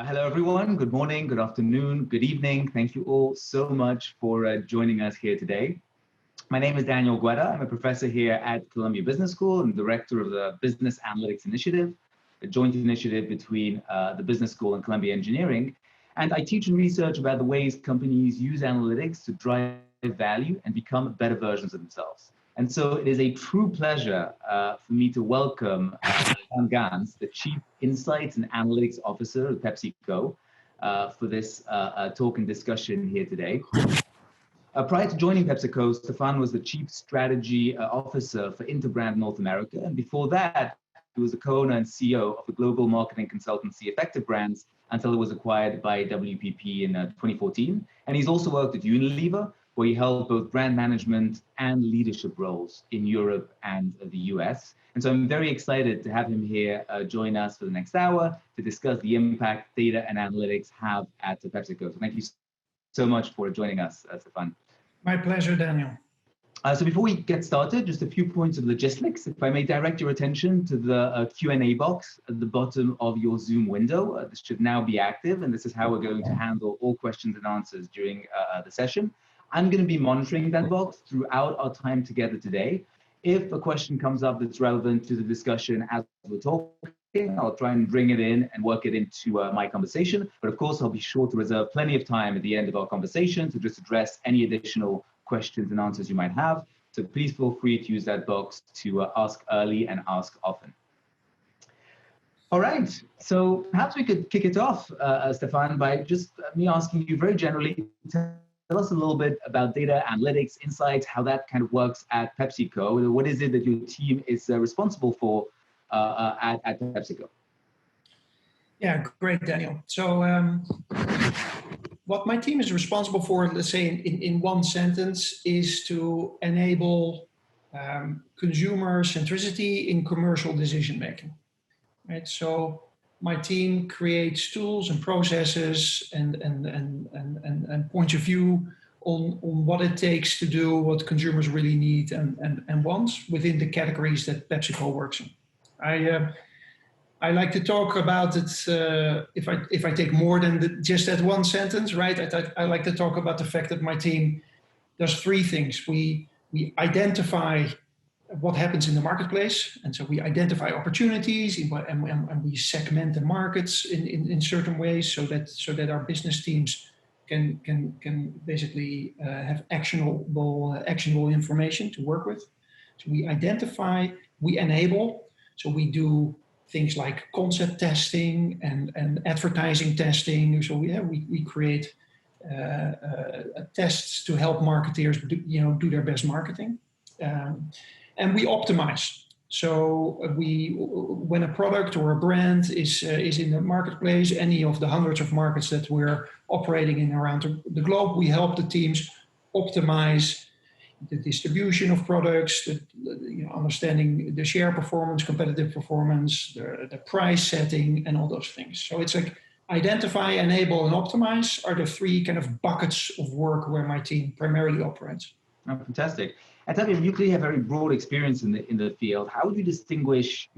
Hello, everyone. Good morning, good afternoon, good evening. Thank you all so much for joining us here today. My name is Daniel Guetta. I'm a professor here at Columbia Business School and director of the Business Analytics Initiative, a joint initiative between the Business School and Columbia Engineering. And I teach and research about the ways companies use analytics to drive value and become better versions of themselves. And so it is a true pleasure for me to welcome Stephan Gans, the Chief Insights and Analytics Officer of PepsiCo, for this talk and discussion here today. Prior to joining PepsiCo, Stephan was the Chief Strategy Officer for Interbrand North America. And before that, he was the co-owner and CEO of the global marketing consultancy Effective Brands until it was acquired by WPP in 2014. And he's also worked at Unilever, where he held both brand management and leadership roles in Europe and the US. And so I'm very excited to have him here join us for the next hour to discuss the impact data and analytics have at PepsiCo. So thank you so much for joining us, Stephan. My pleasure, Daniel. So before we get started, just a few points of logistics. If I may direct your attention to the Q&A box at the bottom of your Zoom window. This should now be active, and this is how we're going to handle all questions and answers during the session. I'm going to be monitoring that box throughout our time together today. If a question comes up that's relevant to the discussion as we're talking, I'll try and bring it in and work it into my conversation. But of course, I'll be sure to reserve plenty of time at the end of our conversation to just address any additional questions and answers you might have. So please feel free to use that box to ask early and ask often. All right, so perhaps we could kick it off, Stephan, by just me asking you very generally, tell us a little bit about data analytics, insights, how that kind of works at PepsiCo. What is it that your team is responsible for at PepsiCo? Yeah, great, Daniel. So what my team is responsible for, let's say in one sentence, is to enable consumer centricity in commercial decision making. Right. So my team creates tools and processes and points of view on what it takes to do what consumers really need and want within the categories that PepsiCo works in. I like to talk about it, if I take more than just that one sentence, right? I like to talk about the fact that my team does three things. We identify what happens in the marketplace, and so we identify opportunities and we segment the markets in certain ways so that our business teams can basically have actionable information to work with. So we identify, we enable, so we do things like concept testing and advertising testing. So we create tests to help marketers do their best marketing. And we optimize. So when a product or a brand is in the marketplace, any of the hundreds of markets that we're operating in around the globe, we help the teams optimize the distribution of products, understanding the share performance, competitive performance, the price setting, and all those things. So it's like identify, enable, and optimize are the three kind of buckets of work where my team primarily operates. Oh, fantastic. And tell me, you clearly have very broad experience in the field. How would you distinguish,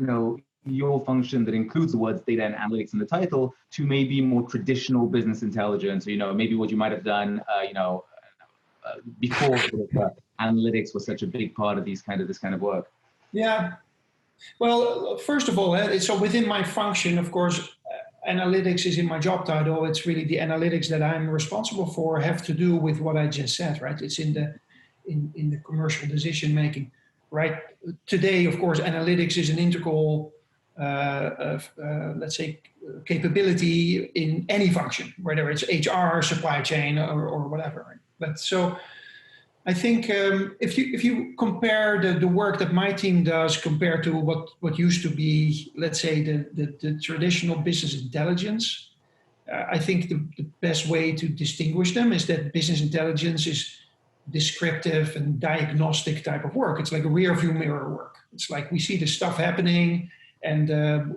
your function that includes the words data and analytics in the title to maybe more traditional business intelligence, or, maybe what you might have done, before analytics was such a big part of this kind of work? Yeah. Well, first of all, so within my function, of course, analytics is in my job title. It's really the analytics that I'm responsible for have to do with what I just said, right? It's in the commercial decision making, right? Today, of course, analytics is an integral, let's say, capability in any function, whether it's HR, supply chain, or whatever. Right? But so, I think if you compare the work that my team does compared to what used to be, let's say, the traditional business intelligence, I think the best way to distinguish them is that business intelligence is descriptive and diagnostic type of work. It's like a rear view mirror work. It's like we see the stuff happening and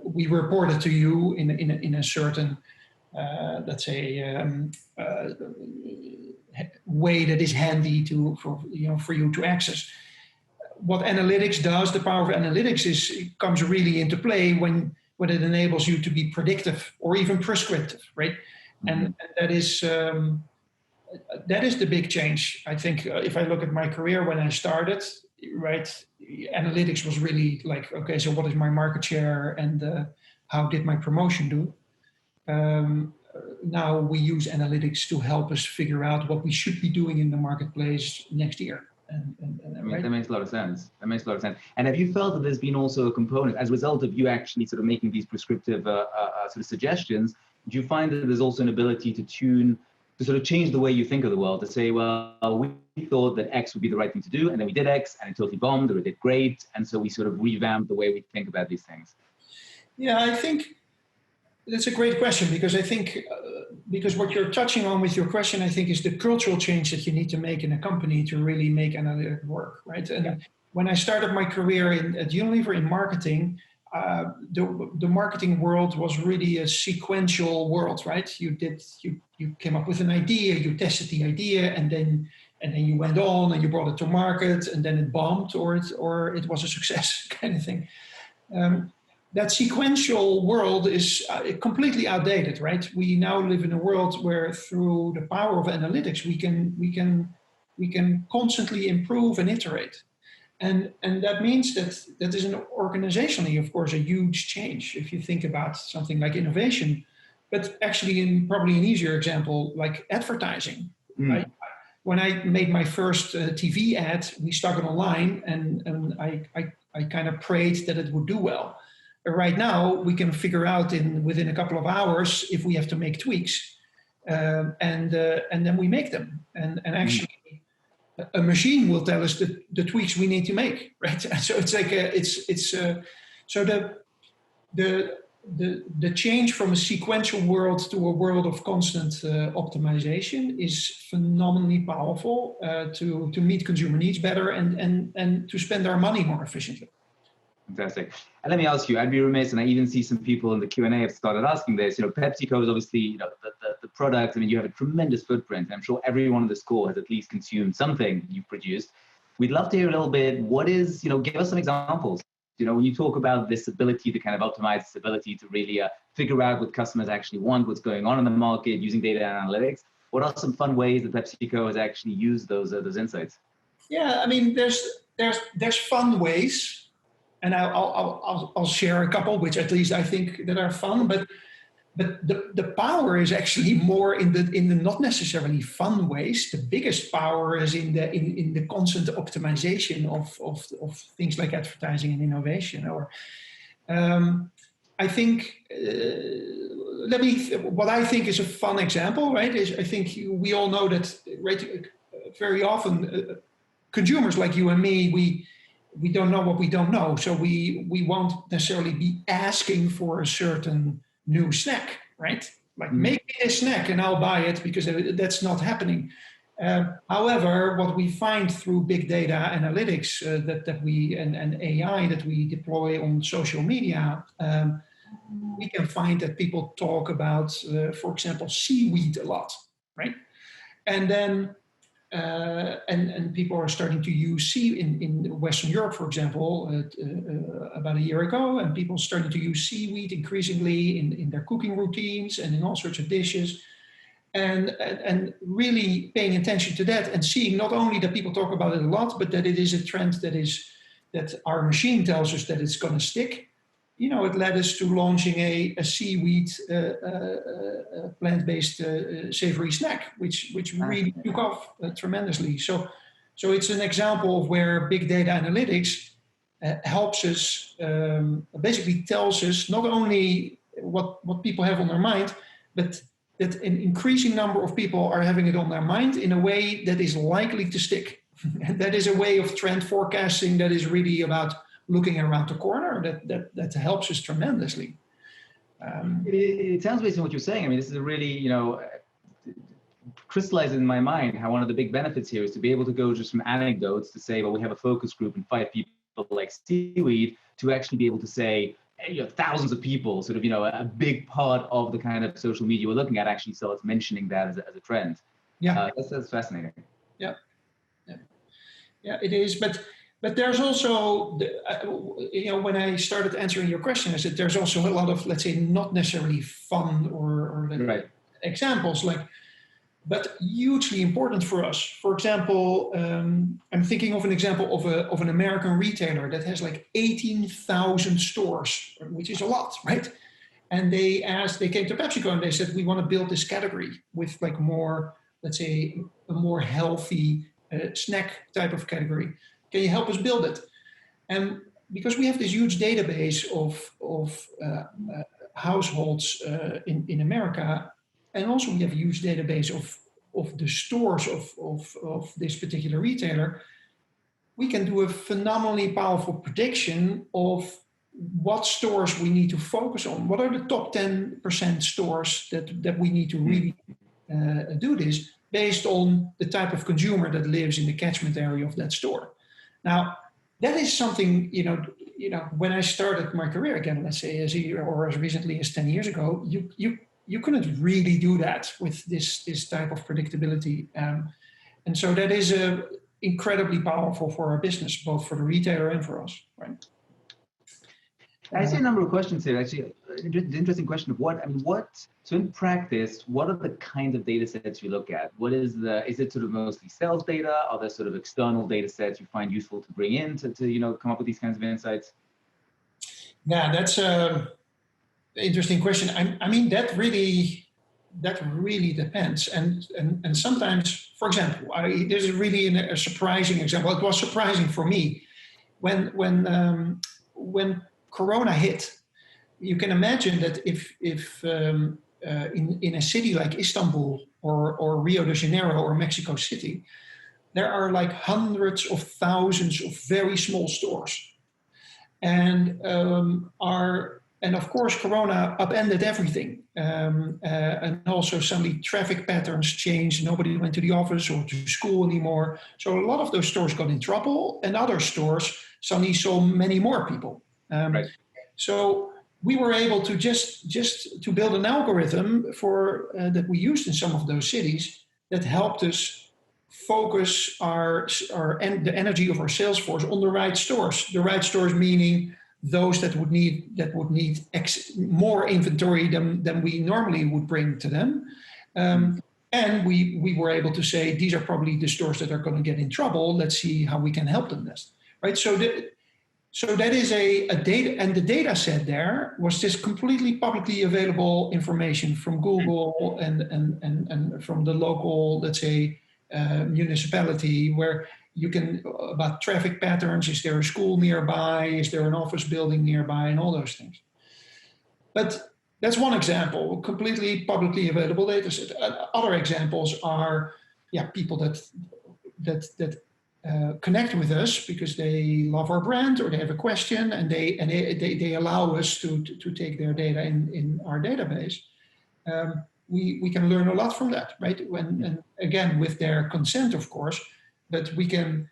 we report it to you in a certain, let's say, way that is handy for you to access. What analytics does, the power of analytics comes really into play when but it enables you to be predictive or even prescriptive, right? And that is the big change. I think if I look at my career when I started, right, analytics was really like, okay, so what is my market share and how did my promotion do? Now we use analytics to help us figure out what we should be doing in the marketplace next year. I mean, that makes a lot of sense. That makes a lot of sense. And have you felt that there's been also a component, as a result of you actually sort of making these prescriptive sort of suggestions, do you find that there's also an ability to sort of change the way you think of the world, to say, well, we thought that X would be the right thing to do, and then we did X, and it totally bombed, or it did great, and so we sort of revamped the way we think about these things? Yeah, I think that's a great question, because I think because what you're touching on with your question, I think, is the cultural change that you need to make in a company to really make analytics work, right? And when I started my career at Unilever in marketing, the marketing world was really a sequential world, right? You came up with an idea, you tested the idea, and then you went on and you brought it to market, and then it bombed, or it was a success, kind of thing. That sequential world is completely outdated, right? We now live in a world where, through the power of analytics, we can constantly improve and iterate, and that means that is organizationally, of course, a huge change if you think about something like innovation, but actually, probably an easier example, like advertising, right? When I made my first TV ad, we stuck it online, and I kind of prayed that it would do well. Right now, we can figure out within a couple of hours if we have to make tweaks, and then we make them. And actually, a machine will tell us the tweaks we need to make, right? So it's like so the change from a sequential world to a world of constant optimization is phenomenally powerful to meet consumer needs better and to spend our money more efficiently. Fantastic. And let me ask you, I'd be remiss, and I even see some people in the Q&A have started asking this, PepsiCo is obviously, the product. I mean, you have a tremendous footprint. I'm sure everyone on this call has at least consumed something you've produced. We'd love to hear a little bit, give us some examples. When you talk about this ability to kind of optimize, this ability to really figure out what customers actually want, what's going on in the market using data and analytics, what are some fun ways that PepsiCo has actually used those insights? Yeah, I mean, there's fun ways. And I'll share a couple, which at least I think that are fun, but the power is actually more in the not necessarily fun ways. The biggest power is in the constant optimization of things like advertising and innovation. Or I think what I think is a fun example, right? Is I think we all know that, right? Very often, consumers like you and me, we don't know what we don't know. So we won't necessarily be asking for a certain new snack, right? Like, make me a snack and I'll buy it, because that's not happening. However, what we find through big data analytics that we and AI that we deploy on social media, we can find that people talk about, for example, seaweed a lot, right? And then and people are starting to use in Western Europe, for example, about a year ago, and people starting to use seaweed increasingly in their cooking routines and in all sorts of dishes, and really paying attention to that and seeing not only that people talk about it a lot, but that it is a trend that our machine tells us that it's going to stick. It led us to launching a seaweed plant-based savory snack, which really took off tremendously. So it's an example of where big data analytics helps us, basically tells us not only what people have on their mind, but that an increasing number of people are having it on their mind in a way that is likely to stick. And that is a way of trend forecasting that is really about looking around the corner that helps us tremendously. It sounds based on what you're saying. I mean, this is a really, crystallized in my mind how one of the big benefits here is to be able to go just from anecdotes to say, well, we have a focus group and 5 people like seaweed, to actually be able to say, thousands of people, sort of, a big part of the kind of social media we're looking at actually starts mentioning that as a trend. Yeah, that's fascinating. Yeah, it is. But but there's also, when I started answering your question, I said there's also a lot of, let's say, not necessarily fun or Right. examples, but hugely important for us. For example, I'm thinking of an example of an American retailer that has like 18,000 stores, which is a lot, right? And they came to PepsiCo and they said, we want to build this category with like more, let's say, a more healthy snack type of category. Can you help us build it? And because we have this huge database of households in America, and also we have a huge database of the stores of this particular retailer, we can do a phenomenally powerful prediction of what stores we need to focus on. What are the top 10% stores that we need to really do this based on the type of consumer that lives in the catchment area of that store. Now, that is something, when I started my career again, let's say as recently as 10 years ago, you couldn't really do that with this type of predictability. And so that is incredibly powerful for our business, both for the retailer and for us, right? I see a number of questions here. Actually, the interesting question of so in practice, what are the kinds of data sets you look at? Is it sort of mostly sales data? Are there sort of external data sets you find useful to bring in to come up with these kinds of insights? Yeah, that's an interesting question. I mean, that really depends. And sometimes, for example, this is really a surprising example. It was surprising for me when Corona hit. You can imagine that if in a city like Istanbul or Rio de Janeiro or Mexico City, there are like hundreds of thousands of very small stores, and of course Corona upended everything, and also suddenly traffic patterns changed. Nobody went to the office or to school anymore, so a lot of those stores got in trouble, and other stores suddenly saw many more people. Right. So we were able to just to build an algorithm for that we used in some of those cities that helped us focus the energy of our sales force on the right stores. The right stores meaning those that would need more inventory than we normally would bring to them. And we were able to say these are probably the stores that are going to get in trouble. Let's see how we can help them best. Right. So that is a data, and the data set there was just completely publicly available information from Google and from the local, let's say, municipality, where you can, about traffic patterns, is there a school nearby, is there an office building nearby, and all those things. But that's one example, completely publicly available data set. Other examples are, people that connect with us because they love our brand or they have a question, and they allow us to take their data in our database. We can learn a lot from that, right? And again, with their consent, of course, but we can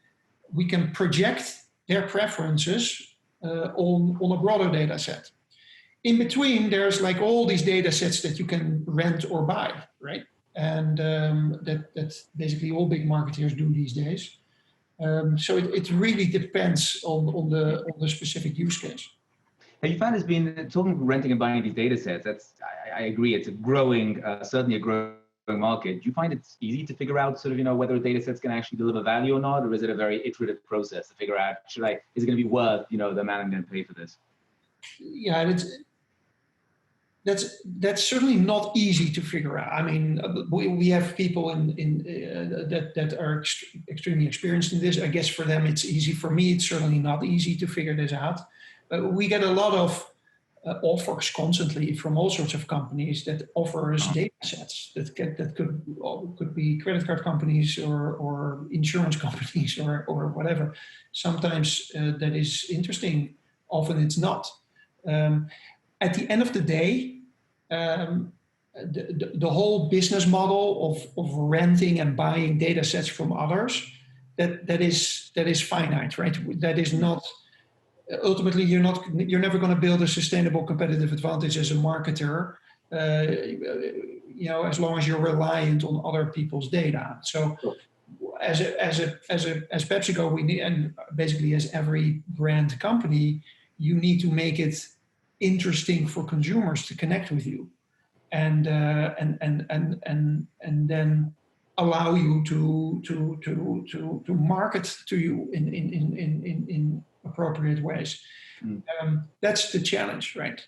project their preferences on a broader data set. In between, there's like all these data sets that you can rent or buy, right? And that's basically all big marketers do these days. So it really depends on the specific use case. Have you found it's been, talking about renting and buying these data sets, I agree, it's a growing, certainly a growing market. Do you find it's easy to figure out sort of, whether a data set's going to actually deliver value or not, or is it a very iterative process to figure out, is it going to be worth, the amount I'm going to pay for this? Yeah, that's certainly not easy to figure out. I mean, we have people that are extremely experienced in this. I guess for them it's easy. For me, it's certainly not easy to figure this out. We get a lot of offers constantly from all sorts of companies that offer us data sets that could be credit card companies or insurance companies or whatever. Sometimes that is interesting. Often it's not. At the end of the day, the whole business model of renting and buying data sets from others, that is finite, right? That is not, ultimately you're never going to build a sustainable competitive advantage as a marketer, as long as you're reliant on other people's data. So as PepsiCo, we need, and basically as every brand company, you need to make it interesting for consumers to connect with you, and then allow you to market to you in appropriate ways. That's the challenge, right?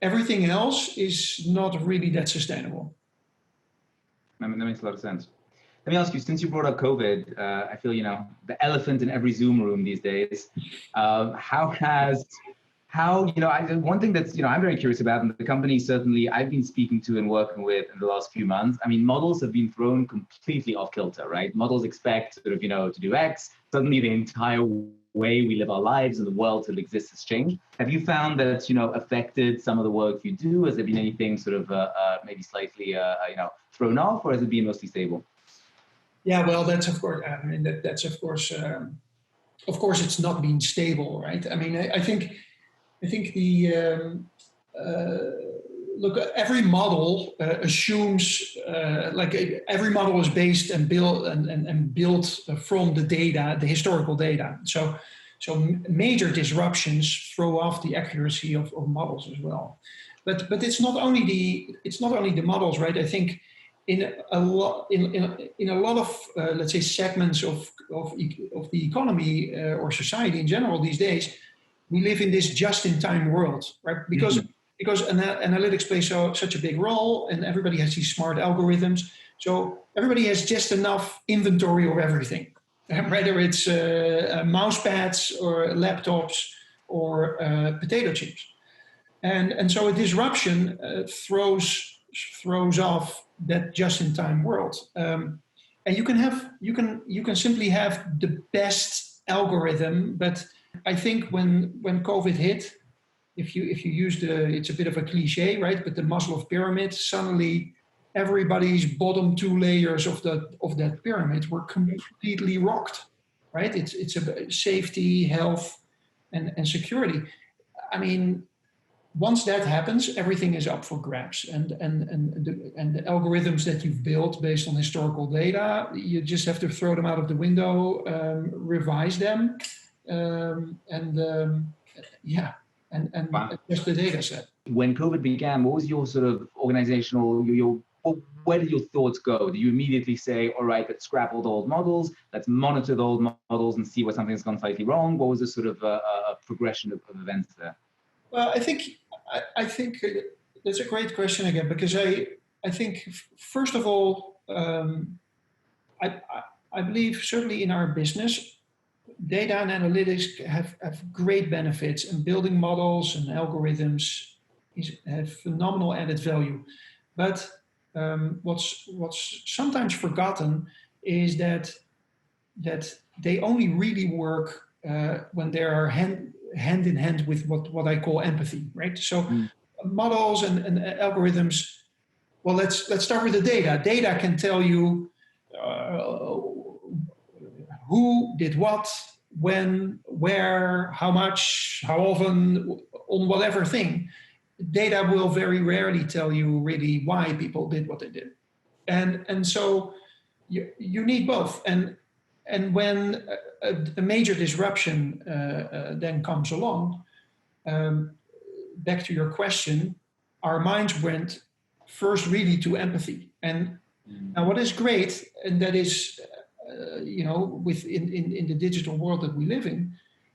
Everything else is not really that sustainable. That makes a lot of sense. Let me ask you, since you brought up COVID, I feel, the elephant in every Zoom room these days, one thing that's, I'm very curious about, and the company certainly I've been speaking to and working with in the last few months, models have been thrown completely off kilter, right? Models expect sort of, to do X. Suddenly the entire way we live our lives and the world that exists has changed. Have you found that it's, affected some of the work you do? Has there been anything sort of maybe slightly, thrown off, or has it been mostly stable? Yeah, well, that's of course, that's of course it's not been stable, right? I think the look, every model assumes every model is based and built and built from the data, the historical data. So major disruptions throw off the accuracy of models as well. But it's not only the models, right? I think in a lot of let's say segments of the economy or society in general these days, we live in this just-in-time world, right? Because analytics plays such a big role, and everybody has these smart algorithms. So everybody has just enough inventory of everything, whether it's mouse pads or laptops or potato chips, and so a disruption throws off that just-in-time world. And you can simply have the best algorithm, but I think when COVID hit, if you use it's a bit of a cliche, right? But the Maslow pyramid, suddenly everybody's bottom two layers of that pyramid were completely rocked, right? It's about safety, health, and security. Once that happens, everything is up for grabs, and the algorithms that you've built based on historical data, you just have to throw them out of the window, revise them, and Wow. just the data set. When COVID began, what was your sort of organizational, where did your thoughts go? Did you immediately say, all right, let's scrap all the old models, let's monitor the old models and see where something's gone slightly wrong? What was the sort of progression of events there? Well, I think that's a great question again, because I think, first of all, I believe certainly in our business, data and analytics have great benefits, and building models and algorithms have phenomenal added value. But what's sometimes forgotten is that they only really work when they are hand in hand with what I call empathy, right? So models and algorithms. Well, let's start with the data. Data can tell you who did what, when, where, how much, how often, on whatever thing. Data will very rarely tell you really why people did what they did, and so you need both. And when a major disruption then comes along, back to your question, our minds went first really to empathy. And now what is great, and that is, in the digital world that we live in,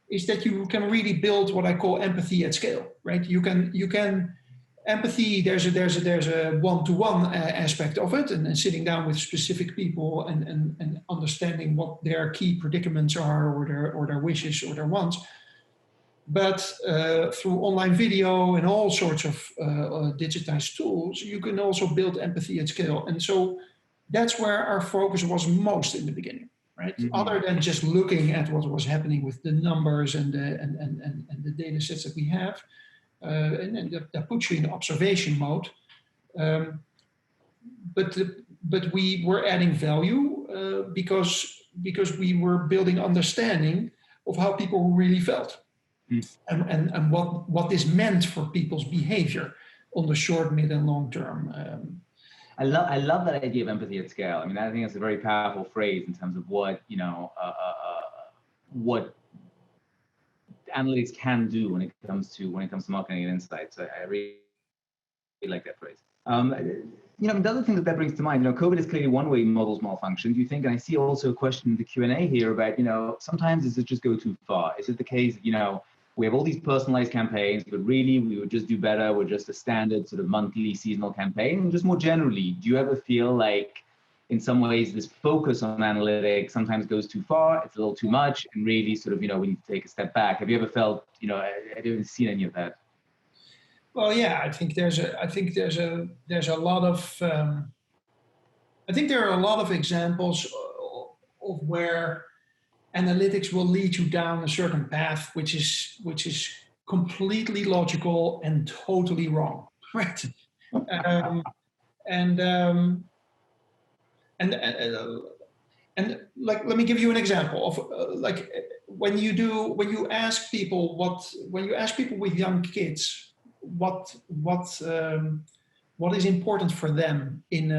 is that you can really build what I call empathy at scale, right? You can empathy. There's a one-to-one aspect of it, and sitting down with specific people and understanding what their key predicaments are, or their wishes or their wants. But through online video and all sorts of digitized tools, you can also build empathy at scale. And so that's where our focus was most in the beginning, right? Mm-hmm. Other than just looking at what was happening with the numbers and the data sets that we have, and that puts you in observation mode. But we were adding value because we were building understanding of how people really felt. And what this meant for people's behavior on the short, mid, and long term. I love that idea of empathy at scale. I mean, I think that's a very powerful phrase in terms of what, what analytics can do when it comes to marketing and insights. I really like that phrase. The other thing that brings to mind, COVID is clearly one way models malfunction. Do you think, and I see also a question in the Q&A here about, sometimes does it just go too far? Is it the case, we have all these personalized campaigns, but really we would just do better with just a standard sort of monthly seasonal campaign? And just more generally, do you ever feel like in some ways this focus on analytics sometimes goes too far, it's a little too much, and really sort of, we need to take a step back? Have you ever felt, have you ever seen any of that? Well, yeah, I think there's a lot of, I think there are a lot of examples of where analytics will lead you down a certain path, which is completely logical and totally wrong, right? And like, let me give you an example of like when you ask people with young kids what is important for them in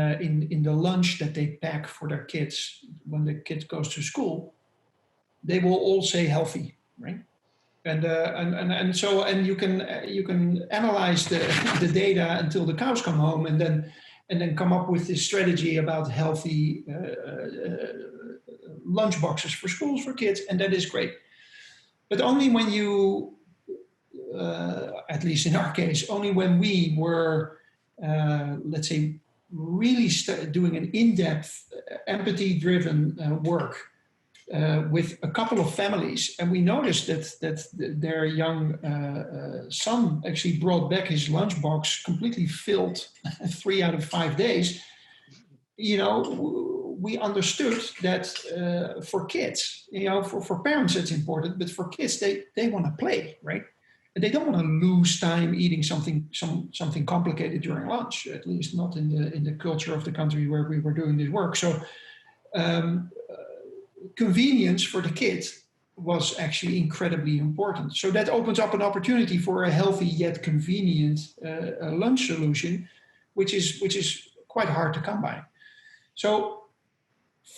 the lunch that they pack for their kids when the kid goes to school, they will all say healthy, right? And so you can analyze the data until the cows come home, and then come up with this strategy about healthy lunch boxes for schools for kids, and that is great. But only when you, at least in our case, only when we were, let's say, really doing an in-depth, empathy-driven work with a couple of families, and we noticed that their young son actually brought back his lunchbox completely filled 3 out of 5 days. We understood that for kids, for parents it's important, but for kids they want to play, right? And they don't want to lose time eating something complicated during lunch, at least not in the culture of the country where we were doing this work. So convenience for the kids was actually incredibly important. So that opens up an opportunity for a healthy yet convenient lunch solution, which is quite hard to come by. So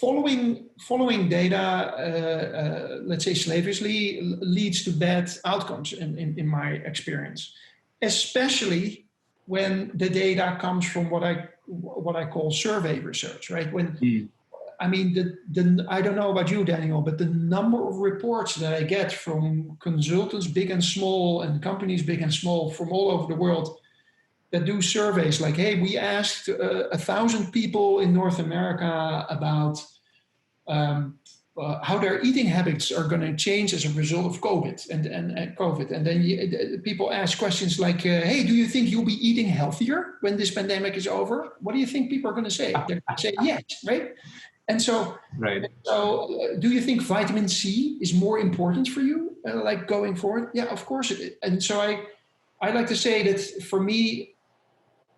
following data, let's say slavishly, leads to bad outcomes in my experience, especially when the data comes from what I call survey research, right? I mean, I don't know about you, Daniel, but the number of reports that I get from consultants, big and small, and companies big and small from all over the world that do surveys like, hey, we asked 1,000 people in North America about how their eating habits are going to change as a result of COVID and COVID. And then people ask questions like, hey, do you think you'll be eating healthier when this pandemic is over? What do you think people are going to say? They're going to say yes, right? And so, right. So do you think vitamin C is more important for you, like going forward? Yeah, of course it is. And so I like to say that for me,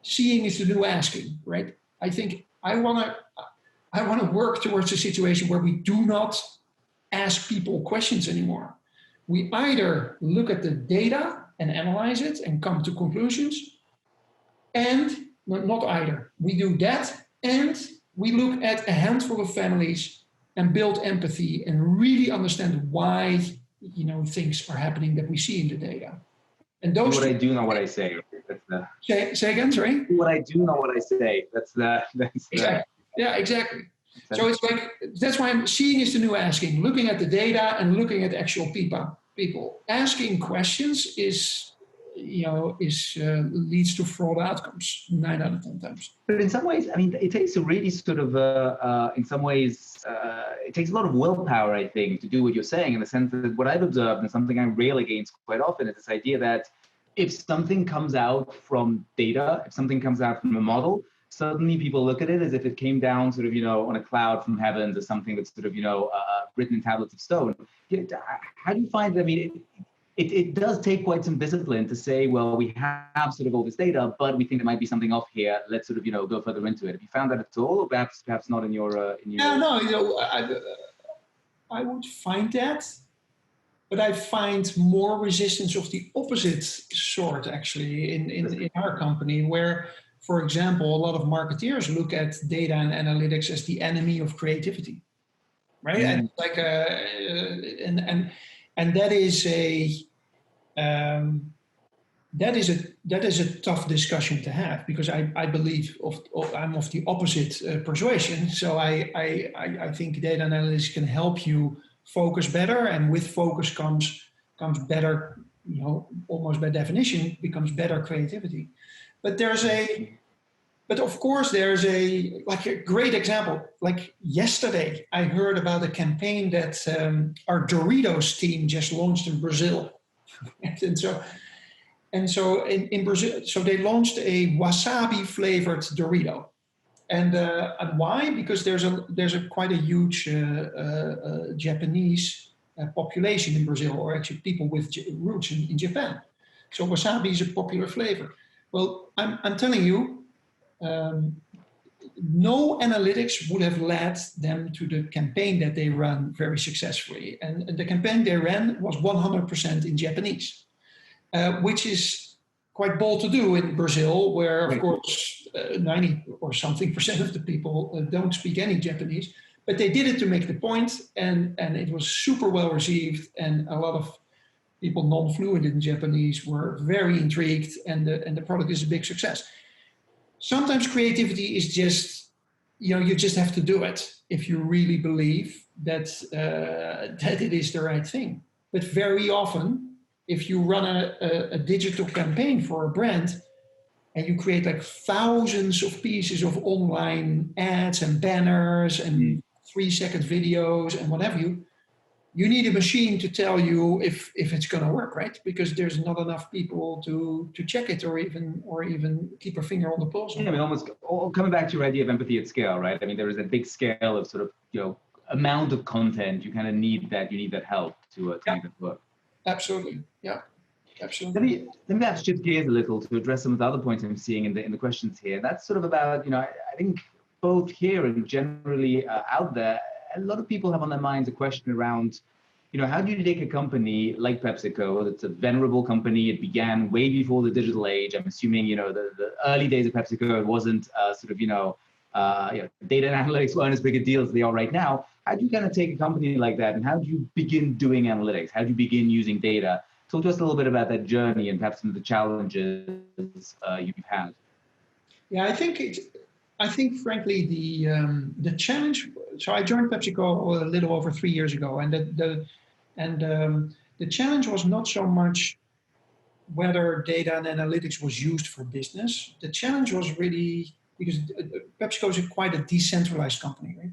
seeing is the new asking, right? I think I want to work towards a situation where we do not ask people questions anymore. We either look at the data and analyze it and come to conclusions, and not either. We do that, and we look at a handful of families and build empathy and really understand why things are happening that we see in the data. And those. What I do know, what I say. That's the. Say again, sorry. What I do know, what I say. That's exactly. Yeah, exactly. So it's like that's why I'm seeing is the new asking. Looking at the data and looking at actual people. Asking questions leads to fraud outcomes 9 out of 10 times. But in some ways, I mean, it takes a really sort of, in some ways, it takes a lot of willpower, I think, to do what you're saying, in the sense that what I've observed and something I rail against quite often is this idea that if something comes out from data, if something comes out from a model, suddenly people look at it as if it came down sort of, on a cloud from heavens or something that's sort of, written in tablets of stone. How do you find, I mean, it does take quite some discipline to say, well, we have sort of all this data, but we think there might be something off here. Let's sort of, go further into it. Have you found that at all, or perhaps not in your? No. I would find that, but I find more resistance of the opposite sort actually in our company, where for example, a lot of marketeers look at data and analytics as the enemy of creativity, right? And like and that is a that is a tough discussion to have, because I believe I'm of the opposite persuasion. So I think data analytics can help you focus better, and with focus comes better, almost by definition becomes better creativity. But of course there's a great example. Like yesterday, I heard about a campaign that our Doritos team just launched in Brazil, and so in Brazil, so they launched a wasabi flavored Dorito. And why? Because there's a quite a huge Japanese population in Brazil, or actually people with roots in Japan. So wasabi is a popular flavor. Well, I'm telling you, no analytics would have led them to the campaign that they run very successfully. And the campaign they ran was 100% in Japanese, which is quite bold to do in Brazil, where, of course, 90 or something percent of the people don't speak any Japanese. But they did it to make the point, and it was super well received, and a lot of people non-fluent in Japanese were very intrigued, and the product is a big success. Sometimes creativity is just, you just have to do it if you really believe that it is the right thing. But very often, if you run a digital campaign for a brand and you create like thousands of pieces of online ads and banners and 3-second videos and whatever, you need a machine to tell you if it's going to work, right? Because there's not enough people to check it or even keep a finger on the pulse. Yeah, I mean, almost coming back to your idea of empathy at scale, right? I mean, there is a big scale of sort of, amount of content. You kind of need that. You need that help to make it work. Absolutely. Yeah. Absolutely. Let me shift gears a little to address some of the other points I'm seeing in the questions here. That's sort of about, I think both here and generally out there, a lot of people have on their minds a question around, how do you take a company like PepsiCo that's a venerable company? It began way before the digital age. I'm assuming, the early days of PepsiCo, it wasn't data and analytics weren't as big a deal as they are right now. How do you kind of take a company like that, and how do you begin doing analytics? How do you begin using data? Talk to us a little bit about that journey and perhaps some of the challenges you've had. Yeah, I think frankly the challenge. So I joined PepsiCo a little over 3 years ago, and the challenge was not so much whether data and analytics was used for business. The challenge was really because PepsiCo is quite a decentralized company, right?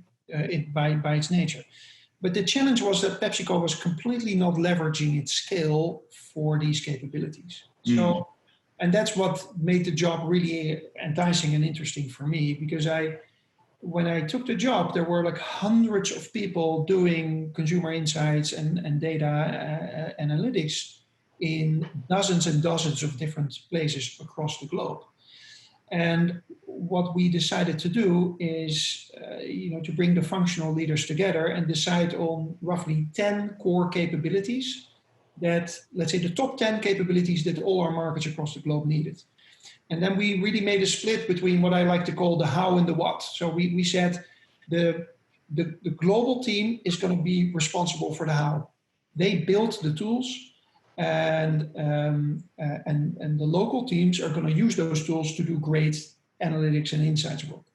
By its nature. But the challenge was that PepsiCo was completely not leveraging its scale for these capabilities. So, and that's what made the job really enticing and interesting for me, because when I took the job, there were like hundreds of people doing consumer insights and data analytics in dozens and dozens of different places across the globe. And what we decided to do is, to bring the functional leaders together and decide on roughly 10 core capabilities that, let's say, the top 10 capabilities that all our markets across the globe needed. And then we really made a split between what I like to call the how and the what. So we said the global team is going to be responsible for the how. They built the tools, and the local teams are going to use those tools to do great analytics and insights work.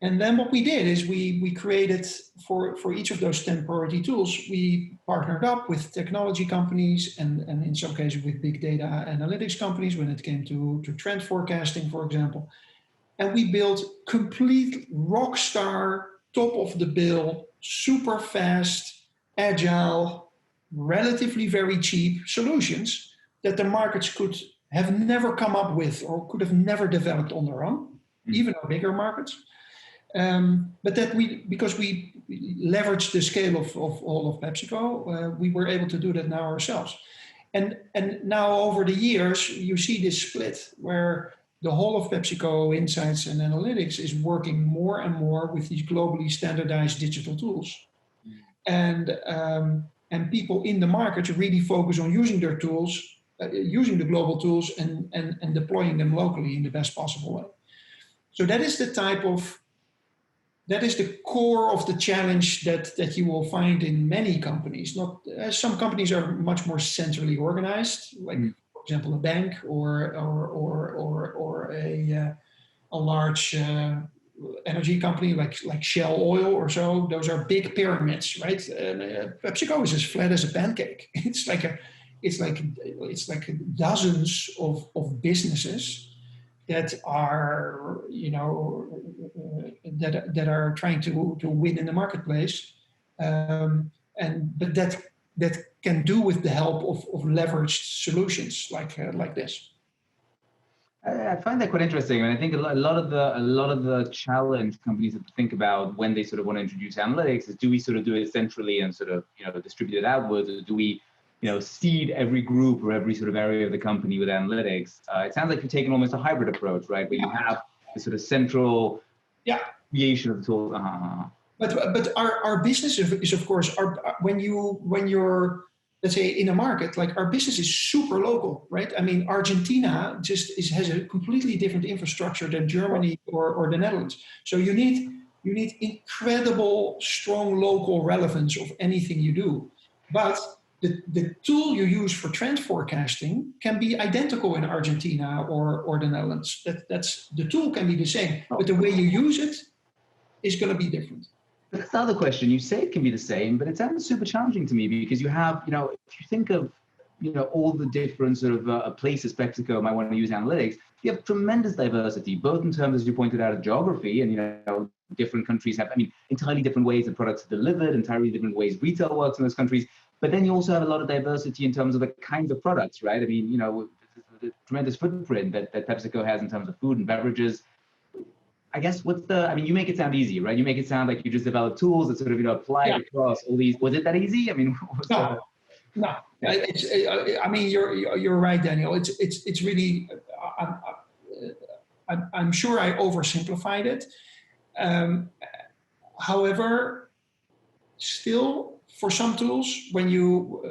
And then what we did is we created for each of those 10 priority tools, we partnered up with technology companies and in some cases with big data analytics companies when it came to trend forecasting, for example. And we built complete rock star, top of the bill, super fast, agile, relatively very cheap solutions that the markets could have never come up with or could have never developed on their own, even our bigger markets. But that because we leveraged the scale of all of PepsiCo, we were able to do that now ourselves. And now over the years, you see this split where the whole of PepsiCo Insights and Analytics is working more and more with these globally standardized digital tools. And people in the market really focus on using their tools using the global tools and deploying them locally in the best possible way. So that is the core of the challenge that you will find in many companies. Not some companies are much more centrally organized, like for example a bank or a large energy company like Shell Oil or so. Those are big pyramids, right? PepsiCo is as flat as a pancake. It's like dozens of businesses that are, that are trying to win in the marketplace, but that can do with the help of leveraged solutions like this. I find that quite interesting, and I think a lot of the challenge companies have to think about when they sort of want to introduce analytics is, do we sort of do it centrally and sort of distribute it outwards, or do we seed every group or every sort of area of the company with analytics? It sounds like you're taking almost a hybrid approach, right? Where you have the sort of central creation of the tools. But our business is of course when you're, let's say, in a market, like our business is super local, right? I mean, Argentina has a completely different infrastructure than Germany or the Netherlands. So you need incredible, strong local relevance of anything you do. But the tool you use for trend forecasting can be identical in Argentina or the Netherlands. That's the tool can be the same, but the way you use it is going to be different. That's the other question. You say it can be the same, but it sounds super challenging to me, because you have, if you think of, all the different sort of places PepsiCo might want to use analytics, you have tremendous diversity, both in terms, as you pointed out, of geography, and, different countries have, entirely different ways that products are delivered, entirely different ways retail works in those countries. But then you also have a lot of diversity in terms of the kinds of products, right? The tremendous footprint that PepsiCo has in terms of food and beverages. I guess you make it sound easy, right? You make it sound like you just develop tools that sort of, apply across all these. Was it that easy? No. You're right, Daniel. It's really, I'm sure I oversimplified it. However, still, for some tools, when you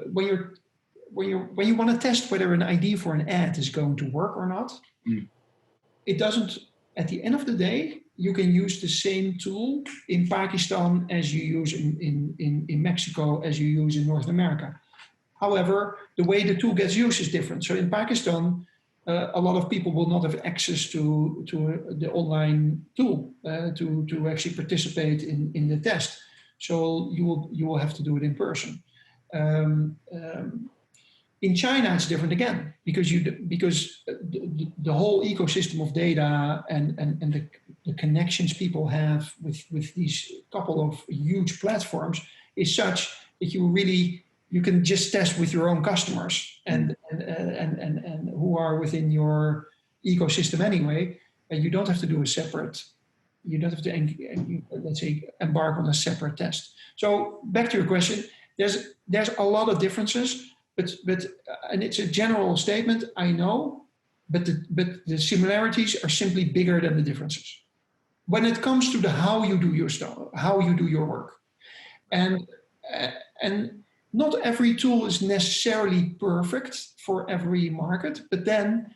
want to test whether an idea for an ad is going to work or not, it doesn't. At the end of the day, you can use the same tool in Pakistan as you use in Mexico, as you use in North America. However, the way the tool gets used is different. So in Pakistan, a lot of people will not have access to the online tool to actually participate in the test. So you will have to do it in person. In China, it's different again, because the whole ecosystem of data and the connections people have with these couple of huge platforms is such that you can just test with your own customers and who are within your ecosystem anyway, and you don't have to do you don't have to, let's say, embark on a separate test. So back to your question, there's a lot of differences. But and it's a general statement, I know, but the similarities are simply bigger than the differences when it comes to the how you do your stuff, how you do your work, and not every tool is necessarily perfect for every market. But then,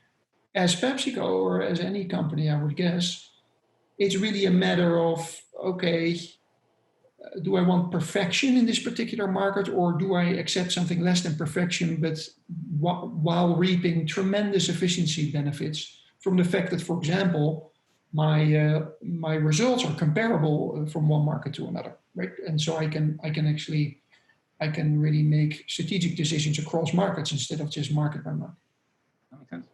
as PepsiCo or as any company, I would guess, it's really a matter of, okay, do I want perfection in this particular market, or do I accept something less than perfection, but while reaping tremendous efficiency benefits from the fact that, for example, my results are comparable from one market to another, right? And so I can really make strategic decisions across markets instead of just market by market. That makes sense.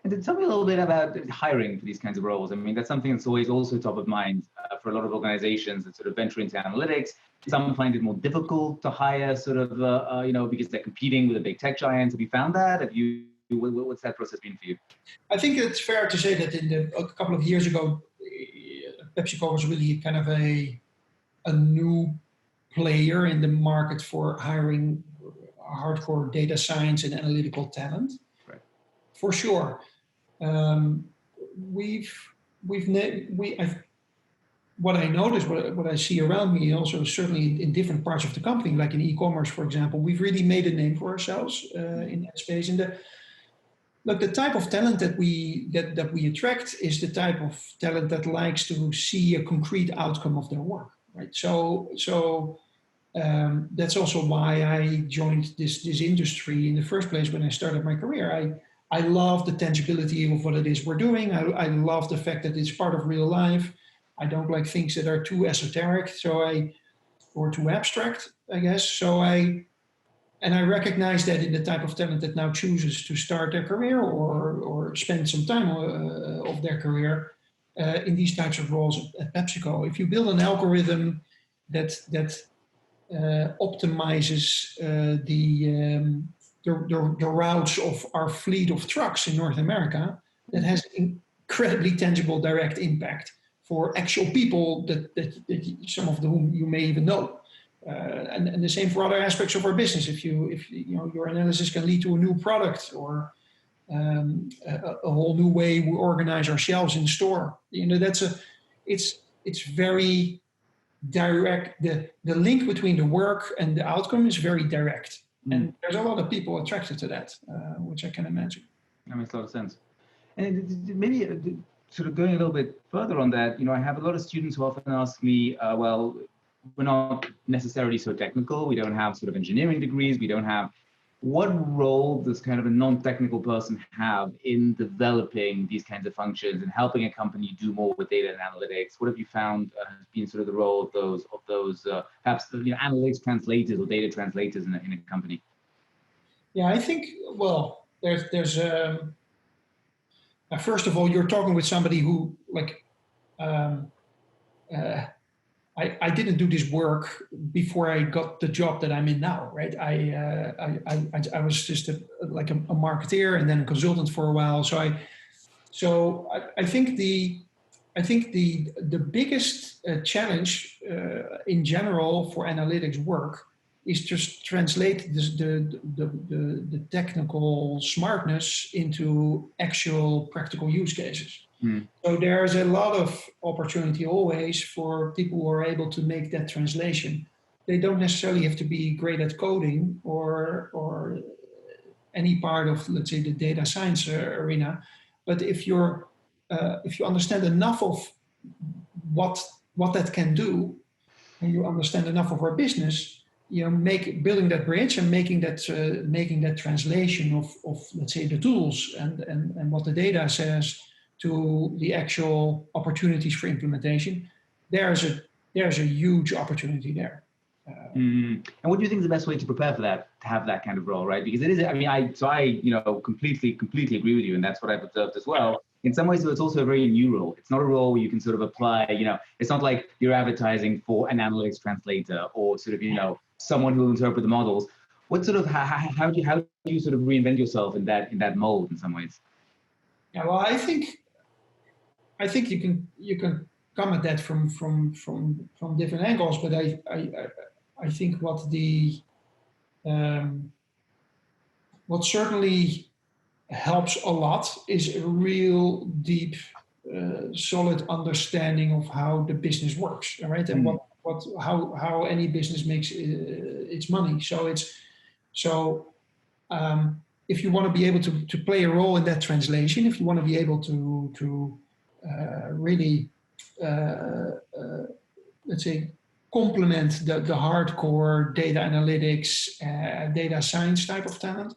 And then tell me a little bit about hiring for these kinds of roles. That's something that's always also top of mind for a lot of organizations that sort of venture into analytics. Some find it more difficult to hire because they're competing with the big tech giants. Have you found that? What's that process been for you? I think it's fair to say that a couple of years ago, PepsiCo was really kind of a new player in the market for hiring hardcore data science and analytical talent. Right. For sure. What I notice, what I see around me, also certainly in different parts of the company, like in e-commerce, for example, we've really made a name for ourselves in that space. And Look, the type of talent that we attract is the type of talent that likes to see a concrete outcome of their work, right? So that's also why I joined this industry in the first place. When I started my career, I love the tangibility of what it is we're doing. I love the fact that it's part of real life. I don't like things that are too esoteric, or too abstract, I guess. I recognize that in the type of talent that now chooses to start their career or spend some time of their career in these types of roles at PepsiCo. If you build an algorithm that optimizes the routes of our fleet of trucks in North America, that has incredibly tangible direct impact for actual people that some of whom you may even know. And the same for other aspects of our business. If you know your analysis can lead to a new product or a whole new way we organize our shelves in store. It's very direct. The link between the work and the outcome is very direct, and there's a lot of people attracted to that, which I can imagine. That makes a lot of sense. And maybe sort of going a little bit further on that, I have a lot of students who often ask me, well, we're not necessarily so technical. We don't have sort of engineering degrees. We don't have. What role does kind of a non-technical person have in developing these kinds of functions and helping a company do more with data and analytics? What have you found has been sort of the role of those perhaps analytics translators or data translators in a company? Yeah, I think there's first of all, you're talking with somebody who I didn't do this work before I got the job that I'm in now, right? I was just a marketeer and then a consultant for a while. So I think the biggest challenge in general for analytics work is just translate the technical smartness into actual practical use cases. So there's a lot of opportunity always for people who are able to make that translation. They don't necessarily have to be great at coding or any part of, let's say, the data science arena, but if you understand enough of what that can do, and you understand enough of our business, building that bridge and making that translation of let's say the tools and what the data says to the actual opportunities for implementation, there's a huge opportunity there. And what do you think is the best way to prepare for that, to have that kind of role, right? Because it is, I completely agree with you, and that's what I've observed as well. In some ways, it's also a very new role. It's not a role where you can sort of apply, it's not like you're advertising for an analytics translator or sort of, someone who will interpret the models. What sort of, how do you sort of reinvent yourself in that mold in some ways? Yeah, well, I think you can come at that from different angles, but I think what certainly helps a lot is a real deep, solid understanding of how the business works, right? And how any business makes its money. So if you want to be able to play a role in that translation, if you want to be able to really, let's say, complement the hardcore data analytics, data science type of talent,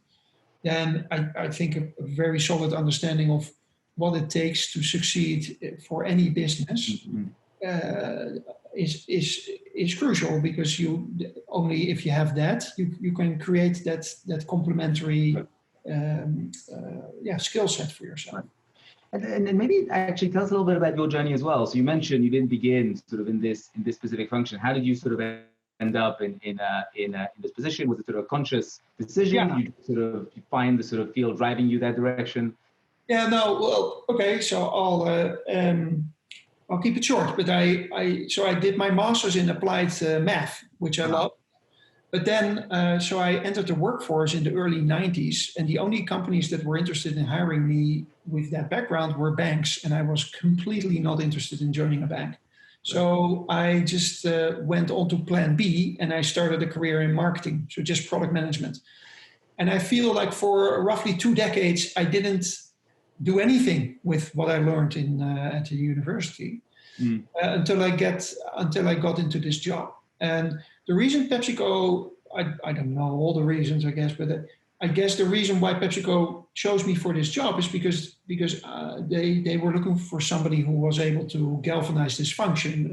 then I think a very solid understanding of what it takes to succeed for any business is crucial, because only if you have that, you can create that complementary skill set for yourself. And maybe actually tell us a little bit about your journey as well. So you mentioned you didn't begin sort of in this specific function. How did you sort of end up in this position? Was it sort of a conscious decision? Yeah. Did you sort of find the sort of field driving you that direction? Yeah, no, well, okay, so I'll keep it short, but I did my master's in applied math, which I love. But then, so I entered the workforce in the early 90s, and the only companies that were interested in hiring me with that background were banks, and I was completely not interested in joining a bank. So I just went on to plan B, and I started a career in marketing, so just product management. And I feel like for roughly 2 decades, I didn't do anything with what I learned at the university until I got into this job. And the reason PepsiCo, I don't know all the reasons, I guess, but I guess the reason why PepsiCo chose me for this job is because they were looking for somebody who was able to galvanize this function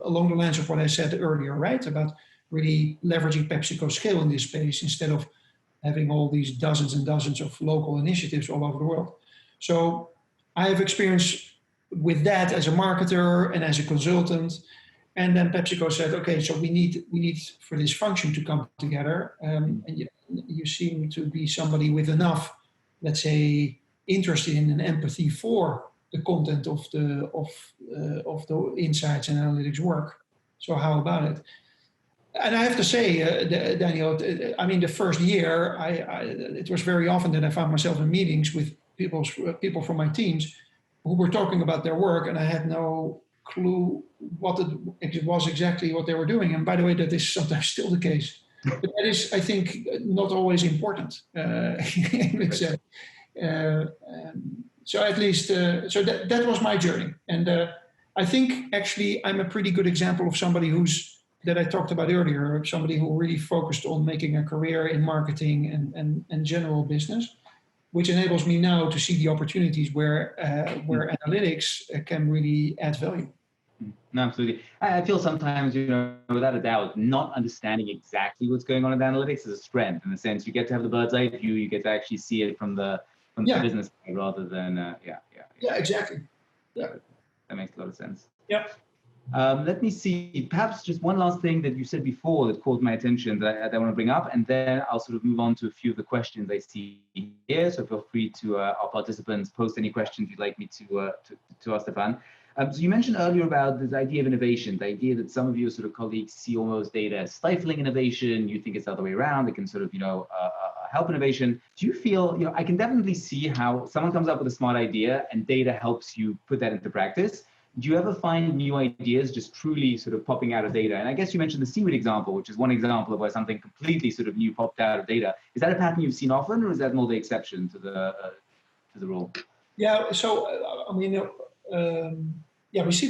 along the lines of what I said earlier, right? About really leveraging PepsiCo's scale in this space instead of having all these dozens and dozens of local initiatives all over the world. So I have experience with that as a marketer and as a consultant. And then PepsiCo said, okay, so we need for this function to come together. And you seem to be somebody with enough, let's say, interest in and empathy for the content of the insights and analytics work. So how about it? And I have to say, Daniel, I mean, the first year, it was very often that I found myself in meetings with people from my teams who were talking about their work, and I had no clue what it was exactly what they were doing. And by the way, that is sometimes still the case. But that is, I think, not always important. So at least, so that was my journey. And I think actually I'm a pretty good example of somebody that I talked about earlier, somebody who really focused on making a career in marketing and general business, which enables me now to see the opportunities where analytics can really add value. No, absolutely. I feel sometimes, without a doubt, not understanding exactly what's going on in analytics is a strength in the sense you get to have the bird's eye view, you get to actually see it from the business side rather than, Yeah, exactly. Yeah. That makes a lot of sense. Yep. Let me see, perhaps just one last thing that you said before that caught my attention that I want to bring up, and then I'll sort of move on to a few of the questions I see here. So feel free to our participants post any questions you'd like me to ask Stephan. So you mentioned earlier about this idea of innovation, the idea that some of your sort of colleagues see almost data as stifling innovation. You think it's the other way around. It can sort of, help innovation. Do you feel, I can definitely see how someone comes up with a smart idea and data helps you put that into practice. Do you ever find new ideas just truly sort of popping out of data? And I guess you mentioned the seaweed example, which is one example of where something completely sort of new popped out of data. Is that a pattern you've seen often, or is that more the exception to the rule? Yeah. So we see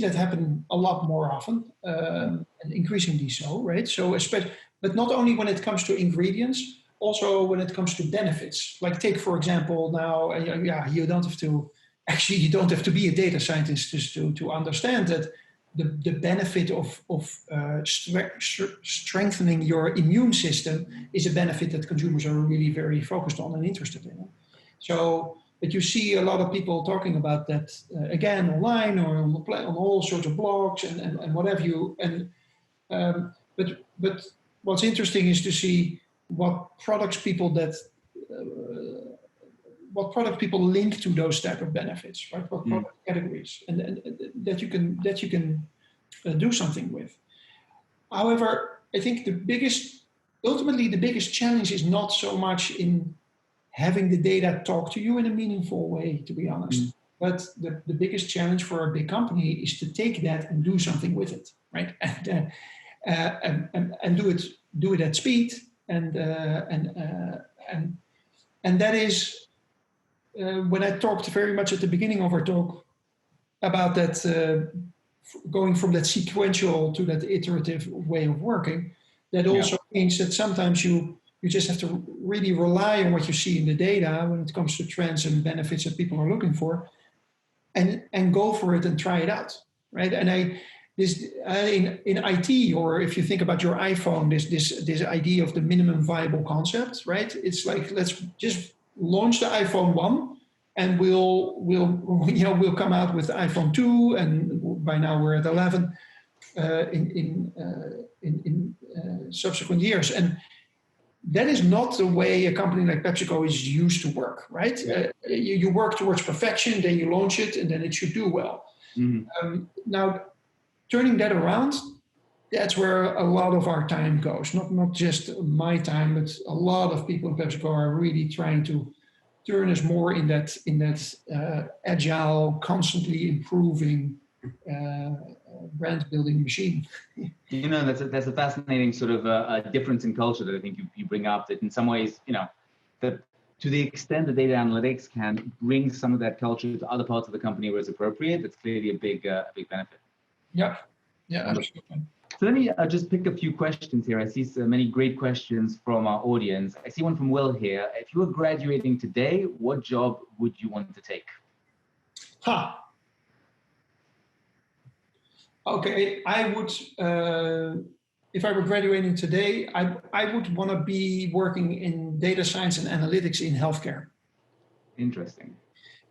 that happen a lot more often, and increasingly so, right? So, but not only when it comes to ingredients, also when it comes to benefits. Like take for example now, you don't have to be a data scientist just to understand that the benefit of strengthening your immune system is a benefit that consumers are really very focused on and interested in. So, but you see a lot of people talking about that again online or on all sorts of blogs and what have you. And but what's interesting is to see what products people link to those type of benefits, right? What product categories, and that you can do something with. However, I think ultimately the biggest challenge is not so much in having the data talk to you in a meaningful way, to be honest. But the biggest challenge for a big company is to take that and do something with it, right? And do it at speed, and that is when I talked very much at the beginning of our talk about that going from that sequential to that iterative way of working. That also means that sometimes you just have to really rely on what you see in the data when it comes to trends and benefits that people are looking for, and go for it and try it out, right? And in IT, or if you think about your iPhone, this idea of the minimum viable concept, right? It's like, let's just launch the iPhone 1, and we'll come out with iPhone 2, and by now we're at 11 in subsequent years. And that is not the way a company like PepsiCo is used to work, right? You work towards perfection, then you launch it, and then it should do well. Now, turning that around, that's where a lot of our time goes. Not just my time, but a lot of people in PepsiCo are really trying to turn us more in that agile, constantly improving brand building machine. You know, that's a fascinating sort of a difference in culture that I think you bring up. That in some ways, you know, that to the extent that data analytics can bring some of that culture to other parts of the company where it's appropriate, that's clearly a big benefit. Yeah, yeah, absolutely. So let me just pick a few questions here. I see so many great questions from our audience. I see one from Will here. If you were graduating today, what job would you want to take? Okay, I would, if I were graduating today, I would want to be working in data science and analytics in healthcare. Interesting.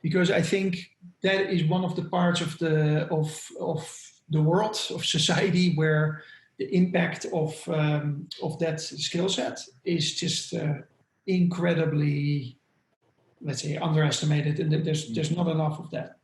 Because I think that is one of the parts of the world, of society, where the impact of that skill set is just incredibly, let's say, underestimated, and there's not enough of that.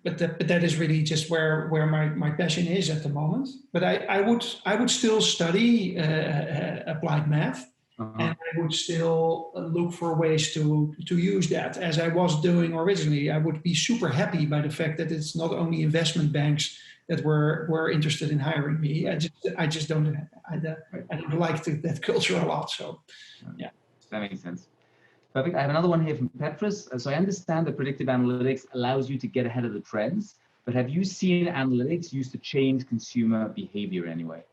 But that is really just where my passion is at the moment. But I would still study applied math, and I would still look for ways to use that, as I was doing originally. I would be super happy by the fact that it's not only investment banks that were interested in hiring me. I just don't like that culture a lot. So yeah, that makes sense. Perfect. I have another one here from Petrus. So I understand that predictive analytics allows you to get ahead of the trends, but have you seen analytics used to change consumer behavior in any way?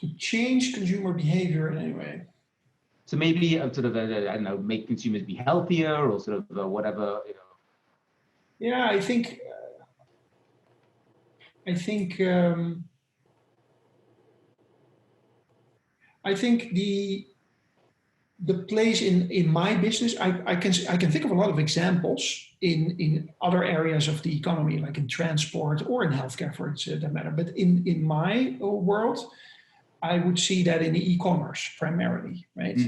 To change consumer behavior in any way? So maybe sort of, I don't know, make consumers be healthier or sort of whatever, you know. Yeah, I think the place in my business, I can think of a lot of examples in other areas of the economy, like in transport or in healthcare for that matter. But in my world, I would see that in the e-commerce primarily, right?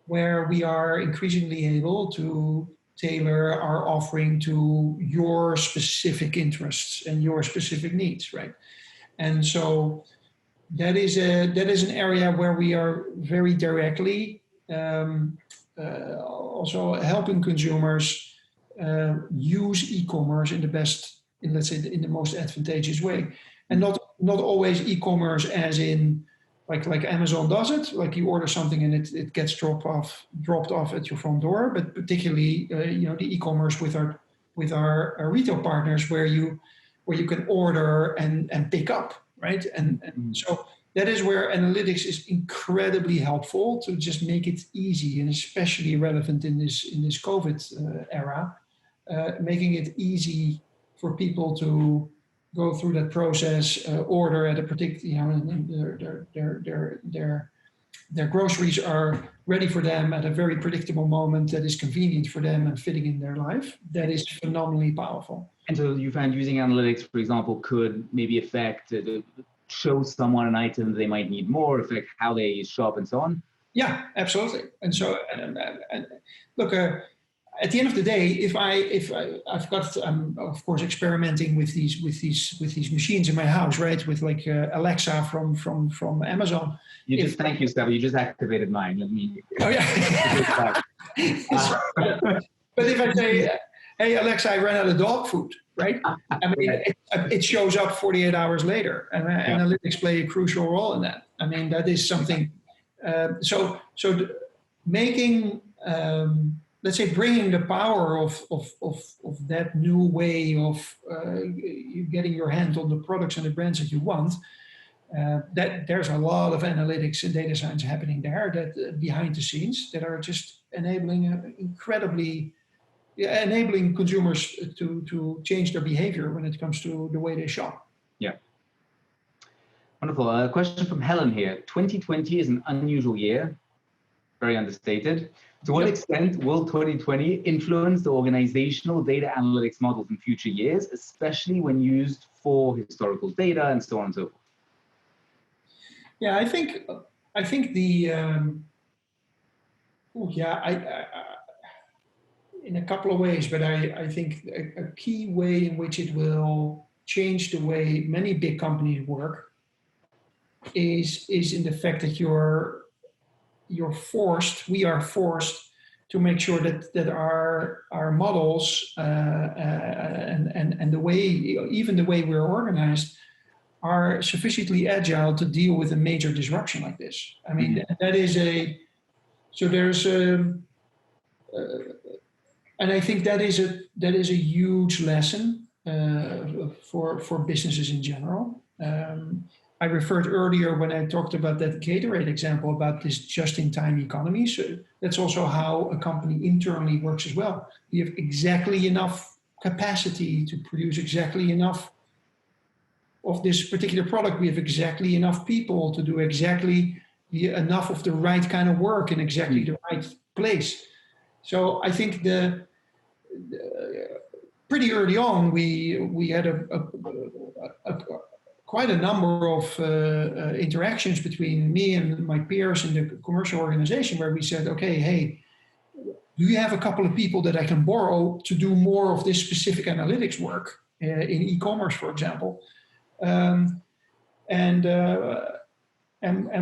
Where we are increasingly able to tailor our offering to your specific interests and your specific needs, right? And so that is an area where we are very directly also helping consumers use e-commerce in the most advantageous way, and not always e-commerce as in like Amazon does it, like you order something and it gets dropped off at your front door, but particularly the e-commerce with our retail partners where you can order and pick up, right? And so that is where analytics is incredibly helpful to just make it easy, and especially relevant in this COVID era, making it easy for people to go through that process, order at a particular, their groceries are ready for them at a very predictable moment that is convenient for them and fitting in their life. That is phenomenally powerful. And so you find using analytics, for example, could maybe affect, show someone an item they might need more, affect how they shop and so on? Yeah, absolutely. And so, look, at the end of the day, if I've got, of course, experimenting with these machines in my house, right? With like Alexa from Amazon. Thank you, Stephan. You just activated mine. Let me. Oh yeah. But if I say, "Hey Alexa, I ran out of dog food," right? I mean, it shows up 48 hours later, and analytics play a crucial role in that. I mean, that is something. So making. Let's say bringing the power of that new way of getting your hand on the products and the brands that you want, that there's a lot of analytics and data science happening there that behind the scenes that are just enabling consumers to change their behavior when it comes to the way they shop. Yeah. Wonderful. A question from Helen here. 2020 is an unusual year, very understated. To what extent will 2020 influence the organizational data analytics models in future years, especially when used for historical data and so on and so forth? Yeah, I think the in a couple of ways, but I think a key way in which it will change the way many big companies work is in the fact that we are forced to make sure that our models and the way, even the way we're organized, are sufficiently agile to deal with a major disruption like this. I mean, that is so there's and I think that is a huge lesson for businesses in general. I referred earlier when I talked about that Gatorade example about this just-in-time economy. So that's also how a company internally works as well. We have exactly enough capacity to produce exactly enough of this particular product. We have exactly enough people to do exactly enough of the right kind of work in exactly the right place. So I think pretty early on, we had quite a number of interactions between me and my peers in the commercial organization where we said, okay, hey, do you have a couple of people that I can borrow to do more of this specific analytics work in e-commerce, for example? And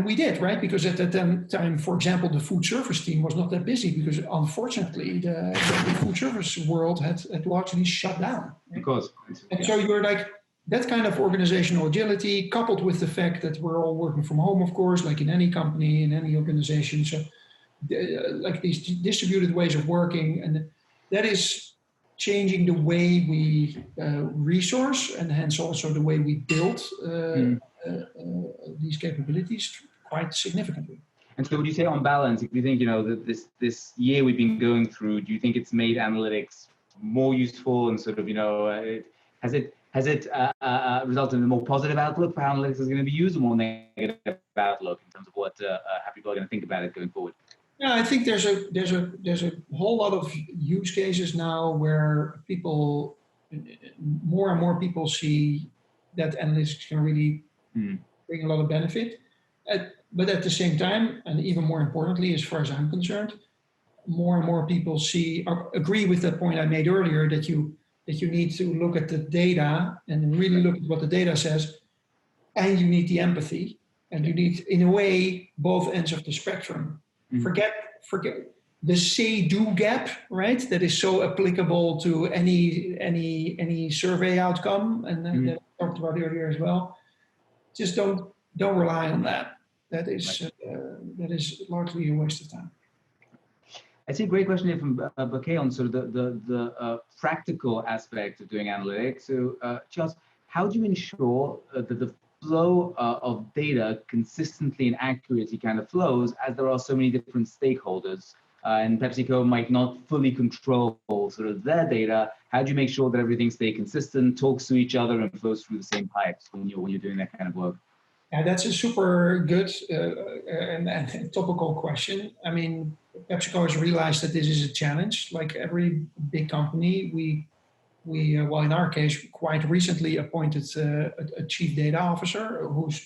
we did, right? Because at that time, for example, the food service team was not that busy because unfortunately the food service world had largely shut down. Right? Of course. And so you're like, that kind of organizational agility coupled with the fact that we're all working from home, of course, like in any company, in any organization. So like these distributed ways of working, and that is changing the way we resource and hence also the way we build these capabilities quite significantly. And so would you say on balance, if you think, that this year we've been going through, do you think it's made analytics more useful and sort of, has it resulted in a more positive outlook for how analytics is going to be used, or more negative outlook in terms of what how people are going to think about it going forward? Yeah, I think there's a whole lot of use cases now where more and more people see that analytics can really bring a lot of benefit. But at the same time, and even more importantly, as far as I'm concerned, more and more people agree with that point I made earlier that you need to look at the data and really look at what the data says, and you need the empathy, and you need, in a way, both ends of the spectrum. Forget the say-do gap, right? That is so applicable to any survey outcome, and that I talked about earlier as well. Just don't rely on that. That is largely a waste of time. I see a great question here from Bouquet on sort of the practical aspect of doing analytics. So, Charles, how do you ensure that the flow of data consistently and accurately kind of flows, as there are so many different stakeholders, and PepsiCo might not fully control sort of their data? How do you make sure that everything stays consistent, talks to each other, and flows through the same pipes when you're doing that kind of work? Yeah, that's a super good and topical question. I mean, PepsiCo has realized that this is a challenge. Like every big company, we well, in our case, quite recently appointed a chief data officer who's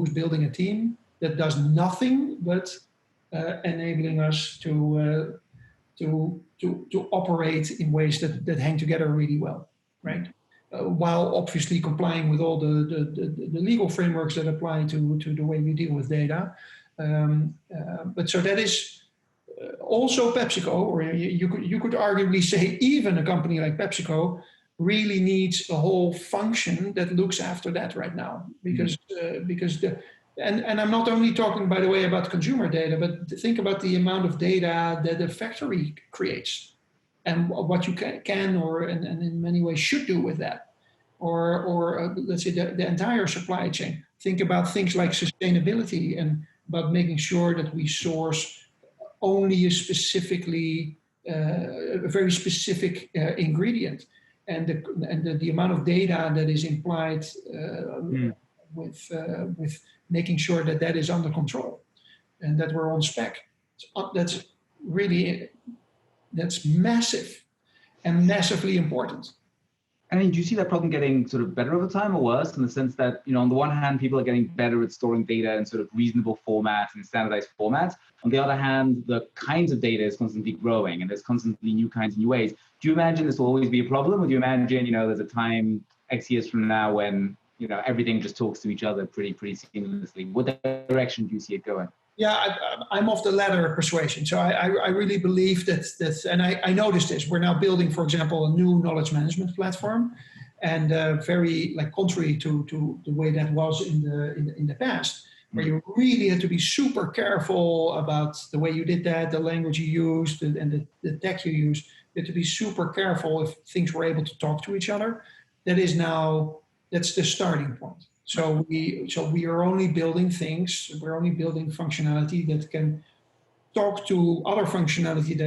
building a team that does nothing but enabling us to operate in ways that hang together really well, right? While obviously complying with all the legal frameworks that apply to the way we deal with data. But so that is also PepsiCo, or you could arguably say even a company like PepsiCo really needs a whole function that looks after that right now, because and I'm not only talking, by the way, about consumer data, but think about the amount of data that a factory creates and what you can and in many ways should do with that, or let's say the entire supply chain. Think about things like sustainability and about making sure that we source only a very specific ingredient, and the amount of data that is implied with making sure that is under control and that we're on spec. That's massive and massively important. I mean, do you see that problem getting sort of better over time or worse, in the sense that, on the one hand, people are getting better at storing data in sort of reasonable formats and standardized formats. On the other hand, the kinds of data is constantly growing and there's constantly new kinds and new ways. Do you imagine this will always be a problem, or do you imagine, there's a time X years from now when, everything just talks to each other pretty seamlessly? What direction do you see it going? Yeah, I'm of the latter persuasion. So I really believe that, and I noticed this. We're now building, for example, a new knowledge management platform, and very like contrary to the way that was in the past, where you really had to be super careful about the way you did that, the language you used, and the tech you used. You had to be super careful if things were able to talk to each other. That's the starting point. So we are only building things. We're only building functionality that can talk to other functionality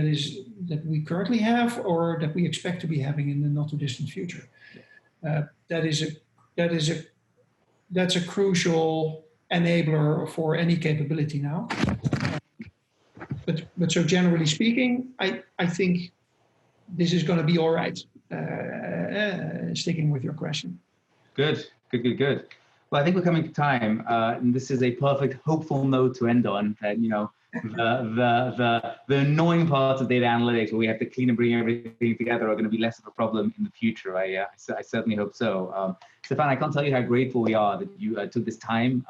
that we currently have or that we expect to be having in the not too distant future. That's a crucial enabler for any capability now. But so generally speaking, I think this is going to be all right. Sticking with your question. Good. Well, I think we're coming to time, and this is a perfect, hopeful note to end on. That the annoying parts of data analytics, where we have to clean and bring everything together, are going to be less of a problem in the future. I certainly hope so. Stephan, I can't tell you how grateful we are that you took this time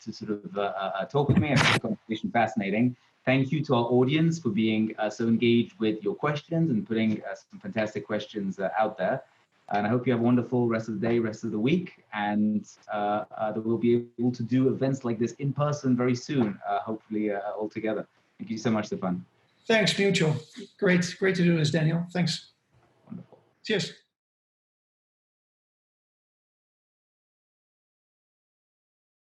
to sort of talk with me and make the conversation fascinating. Thank you to our audience for being so engaged with your questions and putting some fantastic questions out there. And I hope you have a wonderful rest of the day, rest of the week, and that we'll be able to do events like this in person very soon, hopefully all together. Thank you so much, Stephan. Thanks, mutual. Great to do this, Daniel. Thanks. Wonderful. Cheers.